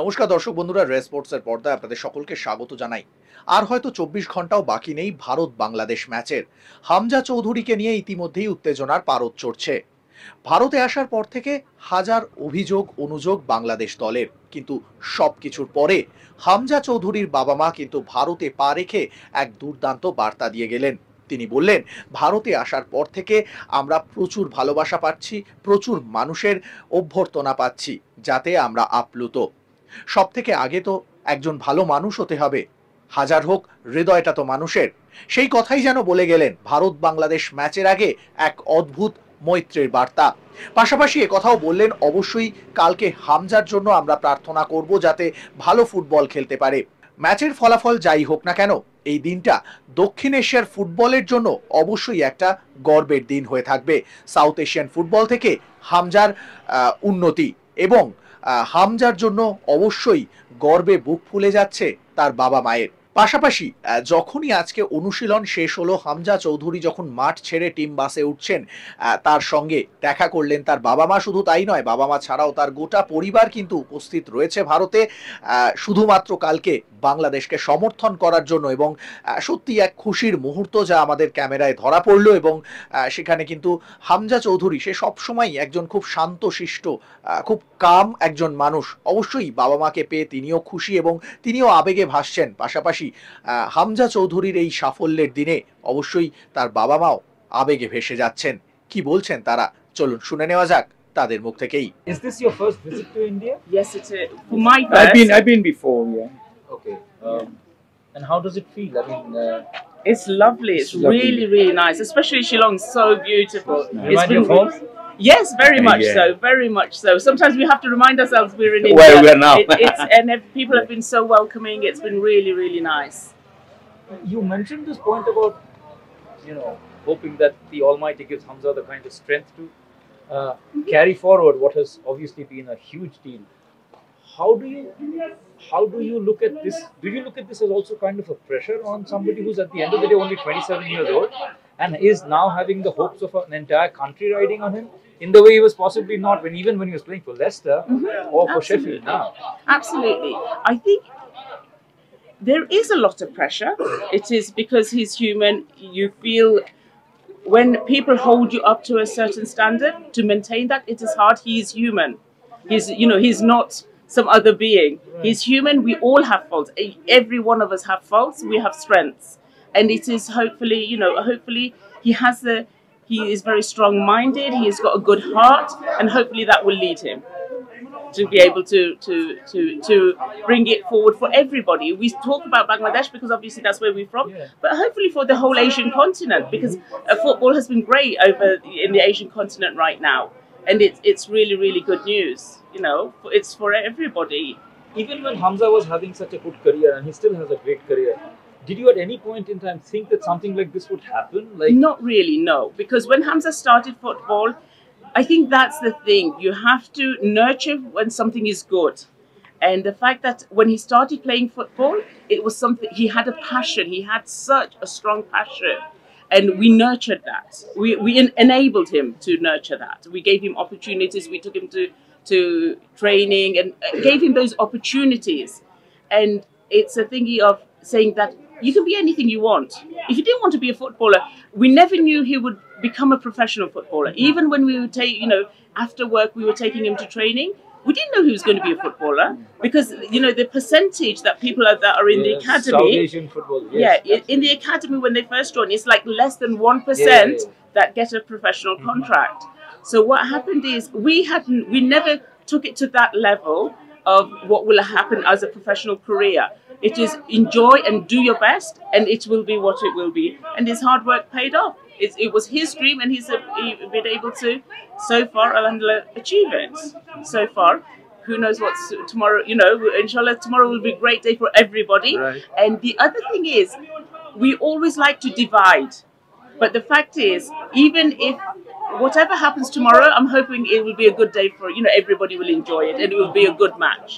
নমস্কার দর্শক বন্ধুরা, রেস স্পোর্টসের পর্দায় আপনাদের সকলকে স্বাগত জানাই। আর হয়তো ২৪ ঘন্টাও বাকি নেই ভারত বাংলাদেশ ম্যাচের। হামজা চৌধুরীকে নিয়ে ইতিমধ্যেই উত্তেজনার পারদ চড়ছে। ভারতে আসার পর থেকে হাজার অভিযোগ অনুযোগ বাংলাদেশ দলের, কিন্তু সবকিছুর পরে হামজা চৌধুরীর বাবা মা কিন্তু ভারতে পা রেখে এক দুর্দান্ত বার্তা দিয়ে গেলেন। তিনি বললেন, ভারতে আসার পর থেকে আমরা প্রচুর ভালোবাসা পাচ্ছি, প্রচুর মানুষের অভ্যর্থনা পাচ্ছি, যাতে আমরা আপ্লুত। সব থেকে আগে তো একজন ভালো মানুষ হতে হবে, হাজার হোক হৃদয়টা তো মানুষের। সেই কথাই যেন বলে গেলেন ভারত বাংলাদেশ ম্যাচের আগে এক অদ্ভুত মৈত্রীর বার্তা। পাশাপাশি কথাও বললেন, অবশ্যই কালকে হামজার জন্য আমরা প্রার্থনা করব যাতে ভালো ফুটবল খেলতে পারে। ম্যাচের ফলাফল যাই হোক না কেন, এই দিনটা দক্ষিণ এশিয়ার ফুটবলের জন্য অবশ্যই একটা গর্বের দিন হয়ে থাকবে। সাউথ এশিয়ান ফুটবল থেকে হামজার উন্নতি এবং হামজার জন্য অবশ্যই গর্বে বুক ফুলে যাচ্ছে তার বাবা মায়ের। পাশাপাশি যখনই আজকে অনুশীলন শেষ হলো, হামজা চৌধুরী যখন মাঠ ছেড়ে টিম বাসে উঠছেন, তার সঙ্গে দেখা করলেন তার বাবা মা। শুধু তাই নয়, বাবা মা ছাড়াও তার গোটা পরিবার কিন্তু উপস্থিত রয়েছে ভারতে, শুধুমাত্র কালকে বাংলাদেশকে সমর্থন করার জন্য। এবং সত্যি এক খুশির মুহূর্ত যা আমাদের ক্যামেরায় ধরা পড়লো। এবং সেখানে কিন্তু হামজা চৌধুরী, সে সবসময় একজন খুব শান্তশিষ্ট, খুব কাম একজন মানুষ। অবশ্যই বাবা মাকে পেয়ে তিনিও খুশি এবং তিনিও আবেগে ভাসছেন। পাশাপাশি হামজা চৌধুরীর এই সাফল্যের দিনে অবশ্যই তার বাবা মাও আবেগে ভেসে যাচ্ছেন। কি বলছেন তারা, চলুন শুনে নেওয়া যাক তাদের মুখ থেকেই। Is this your first visit to India? Yes, it's for my first. I've been before, yeah. Okay. And how does it feel? I mean, It's lovely. It's lovely. really, really nice. Especially Shillong, so beautiful. Remind you of home? Yes, very much Yeah. so. Very much so. Sometimes we have to remind ourselves we're in India. Where we are now. People have been so welcoming. It's been really, really nice. You mentioned this point about, hoping that the Almighty gives Hamza the kind of strength to carry forward what has obviously been a huge deal. How do you look at this? Do you look at this as also kind of a pressure on somebody who's at the end of the day only 27 years old and is now having the hopes of an entire country riding on him in the way he was possibly not even when he was playing for Leicester or for Sheffield now? Absolutely. I think there is a lot of pressure. It is because he's human. You feel when people hold you up to a certain standard, to maintain that, it is hard. He is human. He's not some other being. Right. He's human. We all have faults. Every one of us have faults. We have strengths. And it is hopefully he is very strong-minded. He's got a good heart, and hopefully that will lead him to be able to bring it forward for everybody. We talk about Bangladesh because obviously that's where we're from, but hopefully for the whole Asian continent, because football has been great over in the Asian continent right now, and it's really, really good news. It's for everybody. Even when Hamza was having such a good career, and he still has a great career, did you at any point in time think that something like this would happen? Not really, no. Because when Hamza started football, I think that's the thing. You have to nurture when something is good. And the fact that when he started playing football, it was something, he had a passion. He had such a strong passion. And we nurtured that. We enabled him to nurture that. We gave him opportunities. We took him to training and gave him those opportunities. And it's a thingy of saying that you can be anything you want. If you didn't want to be a footballer, we never knew he would become a professional footballer. Even when we would take, after work, we were taking him to training. We didn't know he was going to be a footballer because, the percentage that people that are in the academy. South Asian football, yes. Yeah, in the academy when they first join, it's like less than 1% that get a professional contract. So what happened is we never took it to that level of what will happen as a professional career. It is enjoy and do your best, and it will be what it will be. And his hard work paid off. It was his dream, and he's been able to, so far, alhamdulillah, achieve it. So far, who knows what's tomorrow? Inshallah, tomorrow will be a great day for everybody. Right. And the other thing is, we always like to divide. But the fact is, even if whatever happens tomorrow, I'm hoping it will be a good day for, everybody will enjoy it and it will be a good match.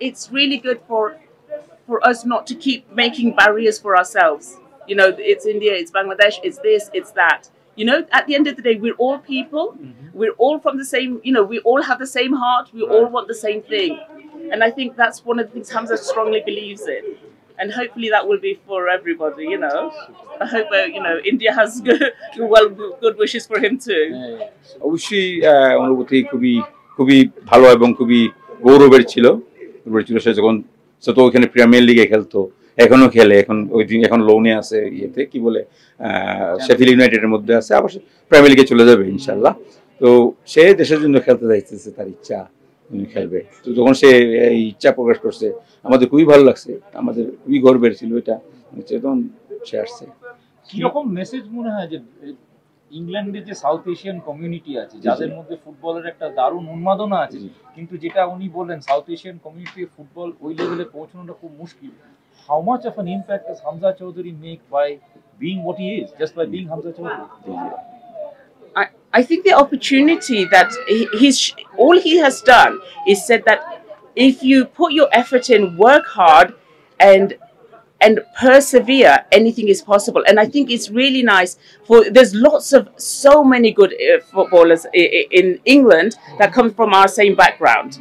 It's really good for us not to keep making barriers for ourselves. It's India, it's Bangladesh, it's this, it's that. You know, at the end of the day, we're all people. We're all from the same, you know, we all have the same heart. We all want the same thing. And I think that's one of the things Hamza strongly believes in. And hopefully that will be for everybody, you know. I hope, you know, India has good wishes for him too. অবশ্যই অনুভূতি খুবই খুবই ভালো এবং খুবই গৌরবের ছিল। সে যখন তো ওখানে প্রিমিয়ার লিগে খেলতো, এখনো খেলে, এখন লোনে আছে, ইয়েতে কি বলে শেফিল্ড ইউনাইটেডের মধ্যে আছে, আবার প্রিমিয়ার লিগে চলে যাবে ইনশাল্লাহ। তো সে দেশের জন্য খেলতে যাইতেছে, তার ইচ্ছা, উনি খেলবে। তো যখন সে এই ইচ্ছা প্রকাশ করছে, আমাদের খুবই ভালো লাগছে, আমাদের খুবই গর্বের ছিল এটা, তখন সে আসছে। কিরকম মেসেজ মনে হয় যে ইংল্যান্ডে যে সাউথ এশিয়ান কমিউনিটি আছে, যাদের মধ্যে ফুটবলের একটা দারুণ উন্মাদনা আছে, কিন্তু যেটা উনি বললেন সাউথ এশিয়ান কমিউনিটি ফুটবল ওই লেভেলে পৌঁছানোটা খুব মুশকিল। How much of an impact does Hamza Choudhury make by being what he is, just by being Hamza Choudhury? I think the opportunity that all he has done is said that if you put your effort in, work hard, and persevere, anything is possible. And I think it's really nice there's lots of so many good footballers in England that come from our same background,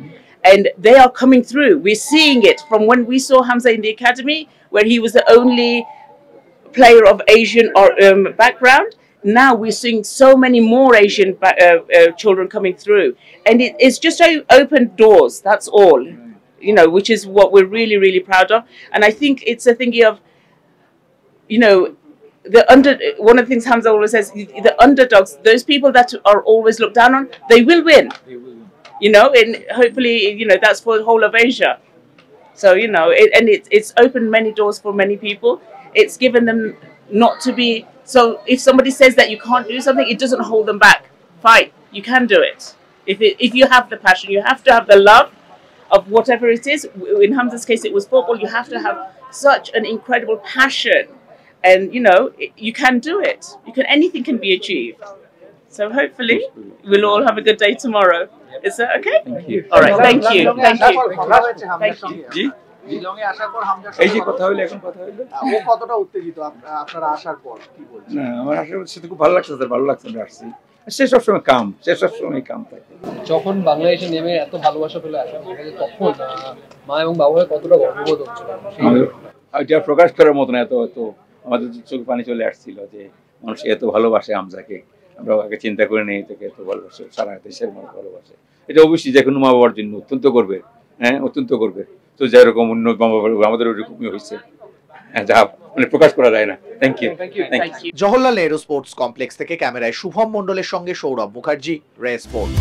and they are coming through. We're seeing it from when we saw Hamza in the academy, where he was the only player of Asian background. Now we're seeing so many more Asian children coming through, and it's just opened doors, that's all. You know, which is what we're really, really proud of. And I think it's a thing of, you know, one of the things Hamza always says, the underdogs, those people that are always looked down on, they will win. You know, and hopefully, you know, that's for the whole of Asia. So, you know, it's opened many doors for many people. It's given them not to be, so if somebody says that you can't do something, it doesn't hold them back. Fight, you can do it. If you have the passion, you have to have the love of whatever it is. In Hamza's case, it was football. You have to have such an incredible passion, and you know, you can do it. Anything can be achieved. So hopefully, we'll all have a good day tomorrow. Is that okay? Thank you. All right. Thank you. Thank you. Thank you. জি, শিলংয়ে আসার পর হামজা এই যে কথা হইলো, এখন কথা হইলো, ও কতটা উত্তেজিত আপনারা আসার পর, কি বলছেন? না, আমার আসার সাথে খুব ভালো লাগছে, ভালো লাগছে, আমরা আসছি। সে সবসময় কাম, থাকে। যখন বাংলাদেশে নেমে এত ভালোবাসা পেলে আসা, তখন মা এবং বাবার কতটা গর্ববোধ হচ্ছিল, এটা প্রকাশ করার মতো না। এত আমাদের চোখ পানি চলে আসছিল যে মানুষ এত ভালোবাসে হামজাকে, আমরা আগে চিন্তা করে নেই, তাকে এত ভালোবাসে, সারা দেশের মানুষ ভালোবাসে। এটা অবশ্যই যে কোনো মা বাবার জন্য অত্যন্ত করবে, হ্যাঁ, অত্যন্ত করবে। তো যেরকম অন্য মা বাবার আমাদের ওইরকমই হয়েছে, যা মানে প্রকাশ করা যায় না। Thank you. Jawaharlal Nehru sports complex থেকে ক্যামেরায় শুভম মণ্ডলের সঙ্গে সৌরভ মুখার্জি, রে স্পোর্টস।